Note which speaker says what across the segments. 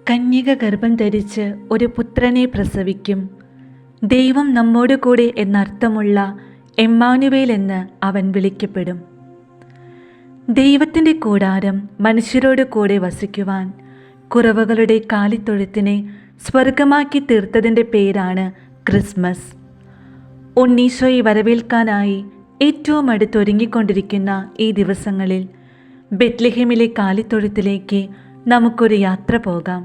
Speaker 1: കന്യക ഗർഭം ധരിച്ച് ഒരു പുത്രനെ പ്രസവിക്കും. ദൈവം നമ്മോട് കൂടെ എന്നർത്ഥമുള്ള എമ്മാനുവേൽ എന്ന് അവൻ വിളിക്കപ്പെടും. ദൈവത്തിൻ്റെ കൂടാരം മനുഷ്യരോട് കൂടെ വസിക്കുവാൻ കുറവുകളുടെ കാലിത്തൊഴുത്തിനെ സ്വർഗമാക്കി തീർത്തതിൻ്റെ പേരാണ് ക്രിസ്മസ്. ഉണ്ണീശോയെ വരവേൽക്കാനായി ഏറ്റവും അടുത്തൊരുങ്ങിക്കൊണ്ടിരിക്കുന്ന ഈ ദിവസങ്ങളിൽ ബെത്ലഹേമിലെ കാലിത്തൊഴുത്തിലേക്ക് നമുക്കൊരു യാത്ര പോകാം.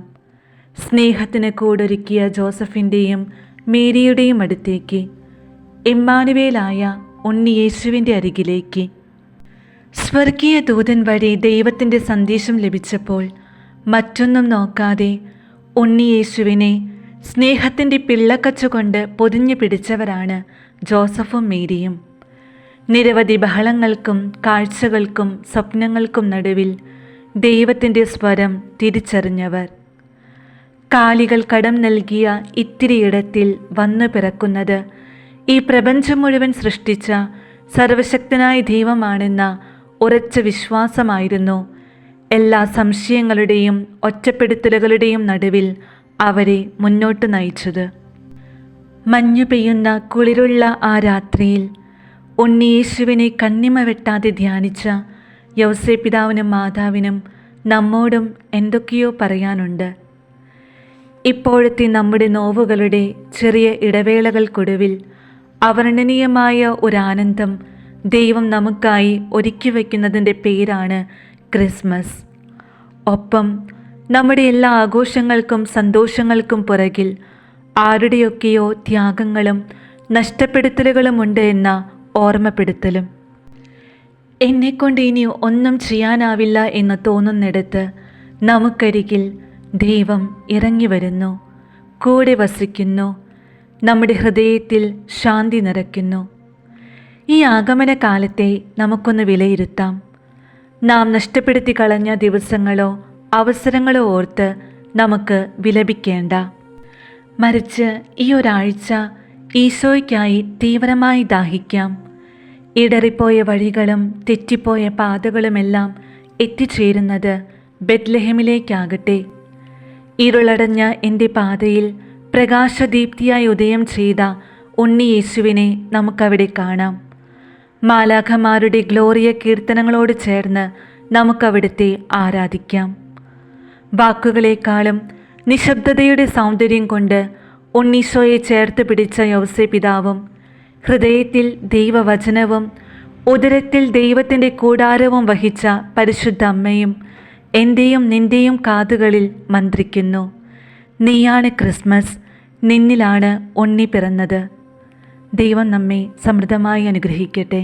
Speaker 1: സ്നേഹത്തിന് കൂടൊരുക്കിയ ജോസഫിൻ്റെയും മേരിയുടെയും അടുത്തേക്ക്, എമ്മാനുവേലായ ഉണ്ണി യേശുവിൻ്റെ അരികിലേക്ക്. സ്വർഗീയ ദൂതൻ വഴി ദൈവത്തിൻ്റെ സന്ദേശം ലഭിച്ചപ്പോൾ മറ്റൊന്നും നോക്കാതെ ഉണ്ണി യേശുവിനെ സ്നേഹത്തിൻ്റെ പിള്ളക്കച്ചുകൊണ്ട് പൊതിഞ്ഞു പിടിച്ചവരാണ് ജോസഫും മേരിയും. നിരവധി ബഹളങ്ങൾക്കും കാഴ്ചകൾക്കും സ്വപ്നങ്ങൾക്കും നടുവിൽ ദൈവത്തിൻ്റെ സ്വരം തിരിച്ചറിഞ്ഞവർ. കാലികൾ കടം നൽകിയ ഇത്തിരിയിടത്തിൽ വന്നു പിറക്കുന്നത് ഈ പ്രപഞ്ചം മുഴുവൻ സൃഷ്ടിച്ച സർവശക്തനായ ദൈവമാണെന്ന ഉറച്ച വിശ്വാസമായിരുന്നു എല്ലാ സംശയങ്ങളുടെയും ഒറ്റപ്പെടുത്തലുകളുടെയും നടുവിൽ അവരെ മുന്നോട്ട് നയിച്ചത്. മഞ്ഞു പെയ്യുന്ന കുളിരുള്ള ആ രാത്രിയിൽ ഉണ്ണിയേശുവിനെ കണ്ണിമ വെട്ടാതെ ധ്യാനിച്ച യൗസേപ്പിതാവിനും മാതാവിനും നമ്മോടും എന്തൊക്കെയോ പറയാനുണ്ട്. ഇപ്പോഴത്തെ നമ്മുടെ നോവുകളുടെ ചെറിയ ഇടവേളകൾക്കൊടുവിൽ അവർണ്ണനീയമായ ഒരാനന്ദം ദൈവം നമുക്കായി ഒരുക്കി വയ്ക്കുന്നതിൻ്റെ പേരാണ് ക്രിസ്മസ്. ഒപ്പം നമ്മുടെ എല്ലാ ആഘോഷങ്ങൾക്കും സന്തോഷങ്ങൾക്കും പുറകിൽ ആരുടെയൊക്കെയോ ത്യാഗങ്ങളും നഷ്ടപ്പെടുത്തലുകളുമുണ്ട് എന്ന ഓർമ്മപ്പെടുത്തലും. എന്നെക്കൊണ്ട് ഇനി ഒന്നും ചെയ്യാനാവില്ല എന്ന് തോന്നുന്നിടത്ത് നമുക്കരികിൽ ദൈവം ഇറങ്ങി വരുന്നു, കൂടെ വസിക്കുന്നു, നമ്മുടെ ഹൃദയത്തിൽ ശാന്തി നിറയ്ക്കുന്നു. ഈ ആഗമന കാലത്തെ നമുക്കൊന്ന് വിലയിരുത്താം. നാം നഷ്ടപ്പെടുത്തി കളഞ്ഞ ദിവസങ്ങളോ അവസരങ്ങളോ ഓർത്ത് നമുക്ക് വിലപിക്കേണ്ട. മറിച്ച് ഈ ഒരാഴ്ച ഈശോയ്ക്കായി തീവ്രമായി ദാഹിക്കാം. ഇടറിപ്പോയ വഴികളും തെറ്റിപ്പോയ പാതകളുമെല്ലാം എത്തിച്ചേരുന്നത് ബെത്ലഹേമിലേക്കാകട്ടെ. ഇരുളടഞ്ഞ എൻ്റെ പാതയിൽ പ്രകാശദീപ്തിയായി ഉദയം ചെയ്ത ഉണ്ണി യേശുവിനെ നമുക്കവിടെ കാണാം. മാലാഖമാരുടെ ഗ്ലോറിയ കീർത്തനങ്ങളോട് ചേർന്ന് നമുക്കവിടുത്തെ ആരാധിക്കാം. വാക്കുകളെക്കാളും നിശബ്ദതയുടെ സൗന്ദര്യം കൊണ്ട് ഉണ്ണീശോയെ ചേർത്ത് പിടിച്ച യൗസേപ്പിതാവും ഹൃദയത്തിൽ ദൈവവചനവും ഉദരത്തിൽ ദൈവത്തിൻ്റെ കൂടാരവും വഹിച്ച പരിശുദ്ധ അമ്മയും എൻ്റെയും നിൻ്റെയും കാതുകളിൽ മന്ത്രിക്കുന്നു. നീയാണ് ക്രിസ്മസ്, നിന്നിലാണ് ഉണ്ണി പിറന്നത്. ദൈവം നമ്മെ സമൃദ്ധമായി അനുഗ്രഹിക്കട്ടെ.